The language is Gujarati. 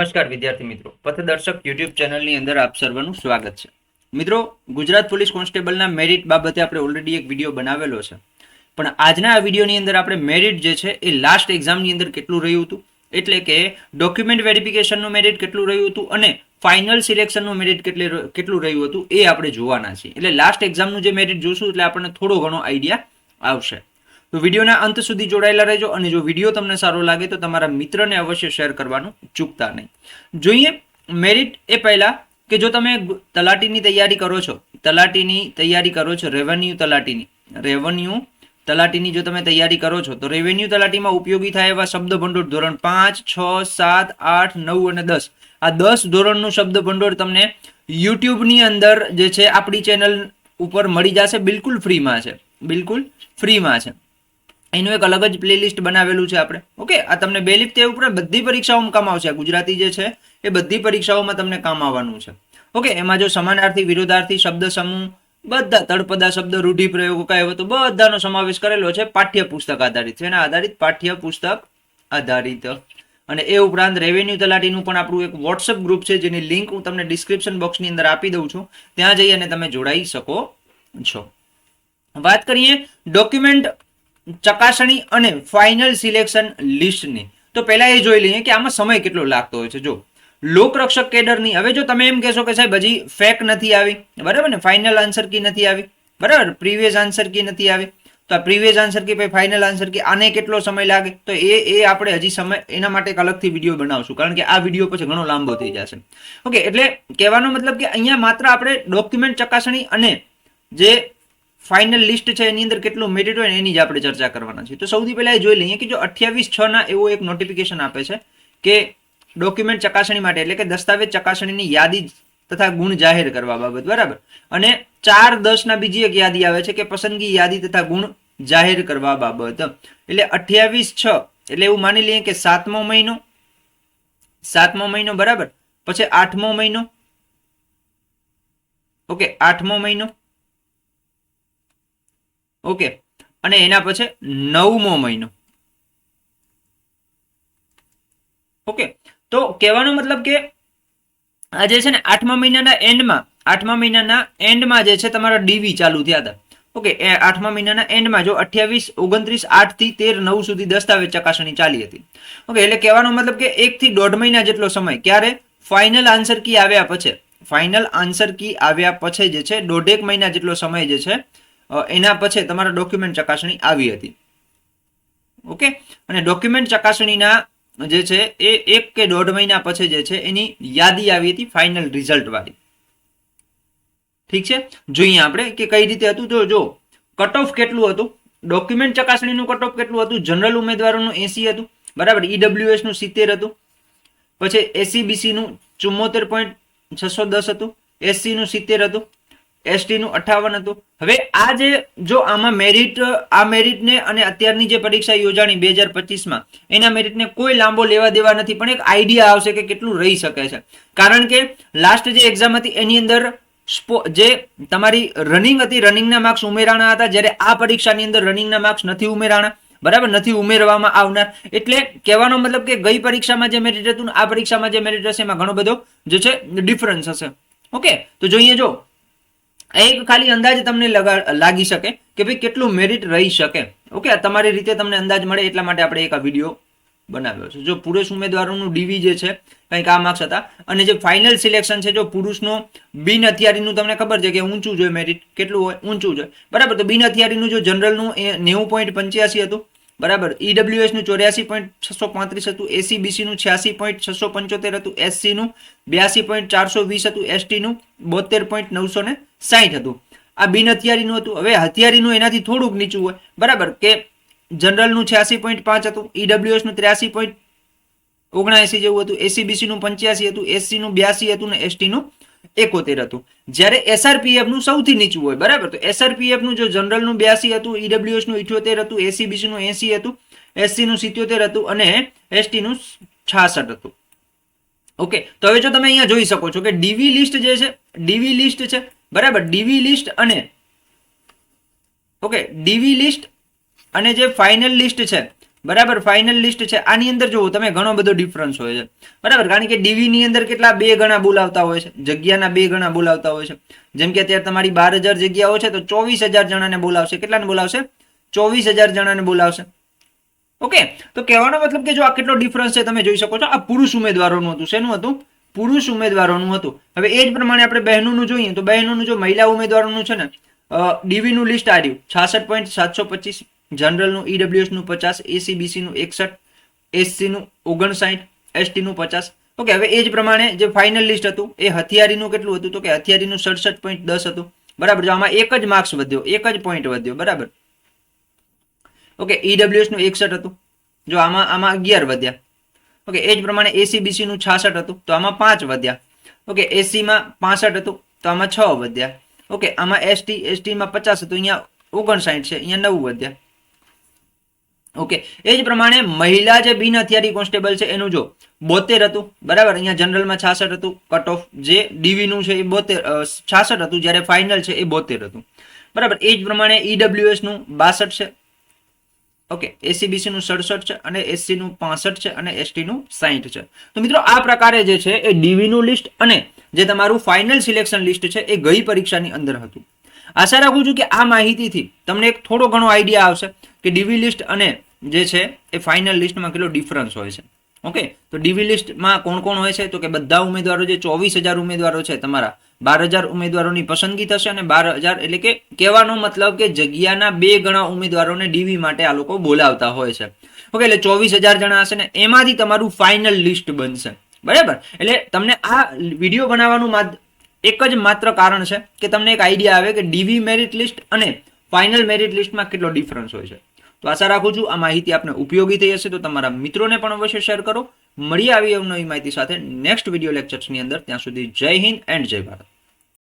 નમસ્કાર વિદ્યાર્થી મિત્રો, પથદર્શક યુટ્યુબ ચેનલની અંદર આપ સર્વનું સ્વાગત છે. મિત્રો, ગુજરાત પોલીસ કોન્સ્ટેબલના મેરિટ બાબતે આપણે ઓલરેડી એક વિડીયો બનાવેલો છે, પણ આજના આ વિડીયોની અંદર આપણે મેરિટ જે છે એ લાસ્ટ એક્ઝામની અંદર કેટલું રહ્યું હતું, એટલે કે ડોક્યુમેન્ટ વેરિફિકેશનનું મેરિટ કેટલું રહ્યું હતું અને ફાઇનલ સિલેક્શનનું મેરિટ કેટલું રહ્યું હતું એ આપણે જોવાના છીએ. એટલે લાસ્ટ એક્ઝામનું જે મેરિટ જોશું એટલે આપણને થોડો ઘણો આઈડિયા આવશે. તો વિડીયોના અંત સુધી જોડાયેલા રહેજો, અને જો વિડીયો તમને સારો લાગે તો તમારા મિત્રને અવશ્ય શેર કરવાનું ચૂકતા નહીં. જોઈએ મેરિટ એ પહેલા કે જો તમે તલાટીની તૈયારી કરો છો, રેવન્યુ તલાટીની જો તમે તૈયારી કરો છો તો રેવન્યુ તલાટીમાં ઉપયોગી થાય એવા શબ્દ ભંડોળ ધોરણ 5, 6, 7, 8, 9 અને 10 આ 10 ધોરણનું શબ્દ ભંડોળ તમને યુટ્યુબની અંદર જે છે આપણી ચેનલ ઉપર મળી જશે. બિલકુલ ફ્રીમાં છે. એનું એક અલગ જ પ્લેલિસ્ટ બનાવેલું છે આપણે. ઓકે, આ તમને બેલીફ તે ઉપરાંત બધી પરીક્ષાઓમાં કામ આવશે. ગુજરાતી જે છે એ બધી પરીક્ષાઓમાં તમને કામ આવવાનું છે. ઓકે, એમાં જો સમાનાર્થી, વિરોધાર્થી, શબ્દ સમૂહ, બધા તળપદા શબ્દ, રૂઢિપ્રયોગો, કહેવતો બધાનો સમાવેશ કરેલો છે. પાઠ્યપુસ્તક આધારિત છે, એના આધારિત પાઠ્યપુસ્તક આધારિત. અને એ ઉપરાંત રેવન્યુ તલાટીનું પણ આપણું એક વોટ્સઅપ ગ્રુપ છે, જેની લિંક હું તમને ડિસ્ક્રિપ્શન બોક્સની અંદર આપી દઉં છું. ત્યાં જઈ અને તમે જોડાઈ શકો છો. વાત કરીએ ડોક્યુમેન્ટ ચકાસણી અને ફાઇનલ સિલેક્શન લિસ્ટની, તો પહેલા એ જોઈ લઈએ કે આમાં સમય કેટલો લાગતો હોય છે. જો લોકરક્ષક કેડરની, હવે જો તમે એમ કહેશો કે સાહેબ હજી ફેક નથી આવી, બરાબર ને, ફાઇનલ આન્સર કી નથી આવી, બરાબર, પ્રીવિયસ આન્સર કી નથી આવી, તો આ પ્રીવિયસ આન્સર કી પછી ફાઇનલ આન્સર કી, આને કેટલો સમય લાગે, તો એ આપણે હજી સમય એના માટે એક અલગથી વિડીયો બનાવશું, કારણ કે આ વિડીયો પછી ઘણો લાંબો થઈ જશે. ઓકે, એટલે કહેવાનો મતલબ કે અહીંયા માત્ર આપણે ડોક્યુમેન્ટ ચકાસણી અને જે ફાઇનલ લિસ્ટ છે એની અંદર કેટલું મેરિટ હોય એની જ આપણે ચર્ચા કરવાના છે. તો સૌથી પહેલા એ જોઈ લઈએ કે જો 28/6 ના એવો એક નોટિફિકેશન આપે છે કે ડોક્યુમેન્ટ ચકાસણી માટે, એટલે કે દસ્તાવેજ ચકાસણીની યાદી તથા ગુણ જાહેર કરવા બાબત, બરાબર. અને 4/10 ના બીજી એક યાદી આવે છે કે પસંદગી યાદી તથા ગુણ જાહેર કરવા બાબત. એટલે 28/6 એટલે એવું માની લઈએ કે 7મો મહિનો, બરાબર, પછી 8મો મહિનો, ઓકે, 8મો મહિનો, ઓકે, અને એના પછી 9મો મહિનો. ઓકે, તો કહેવાનો મતલબ કે આ જે છે ને 8મા મહિનાના એન્ડમાં જે છે તમારા ડીવી ચાલુ થયા હતા. ઓકે, 8મા મહિનાના એન્ડમાં જો 28, 29, 8 થી 13, 9 સુધી દસ્તાવેજ ચકાસણી ચાલી હતી. ઓકે, એટલે કહેવાનો મતલબ કે 1 થી 1.5 મહિના જેટલો સમય ક્યારે ફાઇનલ આન્સર કી આવ્યા પછી જે છે 1.5 મહિના જેટલો સમય જે છે એના પછી તમારા ડોક્યુમેન્ટ ચકાસણી આવી હતી. ઓકે, અને ડોક્યુમેન્ટ ચકાસણીના જે છે એ 1 કે 1.5 મહિના પછી જે છે એની યાદી આવી હતી ફાઇનલ રિઝલ્ટ વાળી. ઠીક છે, જોઈએ આપણે કે કઈ રીતે હતું. તો જો કટ ઓફ કેટલું હતું, ડોક્યુમેન્ટ ચકાસણીનું કટ ઓફ કેટલું હતું, જનરલ ઉમેદવારોનું 80 હતું, બરાબર, ઈડબ્લ્યુએસ નું 70 હતું, પછી એસસીબીસી નું 74.610 હતું, એસસી નું 70 હતું, એસટી નું 58 હતું. હવે આ જે જો આમાં મેરિટને અને અત્યારની જે પરીક્ષા યોજાણી 2025માં એના મેરિટને કોઈ લાંબો લેવા દેવા નથી, પણ એક આઈડિયા આવશે કે કેટલું રહી શકે છે. કારણ કે લાસ્ટ જે એક્ઝામ હતી એની અંદર જે તમારી રનિંગ હતી, રનિંગના માર્ક્સ ઉમેરાણા હતા, જ્યારે આ પરીક્ષાની અંદર રનિંગના માર્ક્સ નથી ઉમેરાણા, બરાબર, નથી ઉમેરવામાં આવનાર. એટલે કહેવાનો મતલબ કે ગઈ પરીક્ષામાં જે મેરિટ હતું આ પરીક્ષામાં જે મેરિટ હશે એમાં ઘણો બધો જે છે ડિફરન્સ હશે. ઓકે, તો જોઈએ, જો એક ખાલી અંદાજ તમને લાગી શકે કે ભાઈ કેટલું મેરિટ રહી શકે. ઓકે, તમારી રીતે તમને અંદાજ મળે એટલા માટે આપણે એક આ વિડીયો બનાવ્યો છે. જો પુરુષ ઉમેદવારોનું ડીવી જે છે કંઈક આ માર્ક્સ હતા, અને જે ફાઇનલ સિલેક્શન છે, જો પુરુષનો બિન હથિયારીનું તમને ખબર છે કે ઊંચું જોઈએ, મેરિટ કેટલું હોય, ઊંચું જોઈએ, બરાબર. તો બિન હથિયારીનું જો જનરલનું 90.85 હતું, બરાબર, ઈડબ્લ્યુએસ નું 84.635 હતું, એસીબીસી નું 86.675 હતું, એસસી નું 82.420 હતું, એસટી નું 72.960 હતું. આ બિન હથિયારીનું હતું. હવે હથિયારીનું એનાથી થોડુંક નીચું હોય, બરાબર, કે જનરલ નું 86.5 હતું, ઈડબ્લ્યુએસ નું 83.79 જેવું હતું, એસીબીસી નું 85 હતું, એસસી નું 82 હતું, ને એસટી નું 71 હતું. જ્યારે એસઆરપીએફ નું સૌથી નીચું હોય, બરાબર, તો એસઆરપીએફ નું જો જનરલ નું 82 હતું, ઈડબ્લ્યુએસ નું 78 હતું, એસીબીસી નું 80 હતું, એસસી નું 77 હતું, અને એસટી નું 66 હતું. ઓકે, તો હવે જો તમે અહીંયા જોઈ શકો છો કે ડીવી લિસ્ટ જે છે, ડીવી લિસ્ટ છે, બરાબર, ડીવી લિસ્ટ અને ઓકે ડીવી લિસ્ટ અને જે ફાઇનલ લિસ્ટ છે બરાબર, ફાઇનલ લિસ્ટ છે આની અંદર જુઓ તમે ઘણો બધો ડિફરન્સ હોય છે, બરાબર, કારણ કે ડીવી ની અંદર કેટલા 2 ગણા બોલાવતા હોય છે, જગ્યાના 2 ગણા બોલાવતા હોય છે. જેમ કે અત્યારે તમારી 12,000 જગ્યાઓ છે તો 24,000 જણાને બોલાવશે. કેટલાને બોલાવશે? 24,000 જણાને બોલાવશે. ઓકે, તો કહેવાનો મતલબ કે જો આ કેટલો ડિફરન્સ છે તમે જોઈ શકો છો. આ પુરુષ ઉમેદવારોનું હતું. શેનું હતું? પુરુષ ઉમેદવારોનું હતું. હવે એ જ પ્રમાણે આપણે બહેનોનું જોઈએ તો બહેનોનું જો મહિલા ઉમેદવારોનું છે ને ડીવી નું લિસ્ટ આવ્યું 66.725, જનરલનું ઈડબ્લ્યુએસ નું 50, એસીબીસી નું 61, એસસી નું 59, એસટી નું 50. ઓકે, હવે એ જ પ્રમાણે જે ફાઇનલ લિસ્ટ હતું એ હથિયારીનું કેટલું હતું તો કે હથિયારીનું 67.10 હતું. બરાબર, જો આમાં એક જ માર્ક્સ વધ્યો, એક જ પોઈન્ટ વધ્યો. બરાબર, ઓકે, ઈડબ્લ્યુએસ નું 61 હતું, જો આમાં 11 વધ્યા. ઓકે, એ જ પ્રમાણે એસીબીસી નું 66 હતું તો આમાં 5 વધ્યા. ઓકે, એસસી માં 65 હતું તો આમાં 6 વધ્યા. ઓકે, આમાં એસટી માં 50 હતું, અહીંયા 59 છે, અહીંયા 9 વધ્યા. ઓકે, એ જ પ્રમાણે મહિલા જે બિન હથિયારી કોન્સ્ટેબલ છે એનું જો 72 હતું. બરાબર, અહીંયા જનરલમાં 66 હતું, કટ ઓફ જે ડીવી નું છે એ 66 હતું, જ્યારે ફાઇનલ છે એ 72 હતું. બરાબર, એ જ પ્રમાણે ઈડબ્લ્યુએસ નું 62 છે. ઓકે, એસીબીસી નું 67 છે અને એસસી નું 65 છે અને એસટી નું 60 છે. તો મિત્રો આ પ્રકારે જે છે એ ડીવી નું લિસ્ટ અને જે તમારું ફાઇનલ સિલેક્શન લિસ્ટ છે એ ગઈ પરીક્ષાની અંદર હતું. આશા રાખું છું કે આ માહિતીથી તમને એક થોડો ઘણો આઈડિયા આવશે કે ડીવી લિસ્ટ અને જે છે એ ફાઇનલ લિસ્ટમાં કેટલો ડિફરન્સ હોય છે. ઓકે, તો ડીવી લિસ્ટમાં કોણ કોણ હોય છે તો કે બધા ઉમેદવારો, જે 24,000 ઉમેદવારો છે તમારા 12,000 ઉમેદવારોની પસંદગી થશે અને 12,000 એટલે કે કહેવાનો મતલબ કે જગ્યાના 2 ગણા ઉમેદવારોને ડીવી માટે આ લોકો બોલાવતા હોય છે. ઓકે, એટલે 24,000 જણા હશે ને એમાંથી તમારું ફાઇનલ લિસ્ટ બનશે. બરાબર, એટલે તમને આ વિડીયો બનાવવાનું એક જ માત્ર કારણ છે કે તમને એક આઈડિયા આવે કે ડીવી મેરિટ લિસ્ટ અને ફાઇનલ મેરિટ લિસ્ટમાં કેટલો ડિફરન્સ હોય છે. તો આશા રાખું છું આ માહિતી આપને ઉપયોગી થઈ હશે. તો તમારા મિત્રોને પણ અવશ્ય શેર કરો. મળીએ આવી નવી માહિતી સાથે નેક્સ્ટ વિડીયો લેક્ચર્સની અંદર. ત્યાં સુધી જય હિન્દ એન્ડ જય ભારત.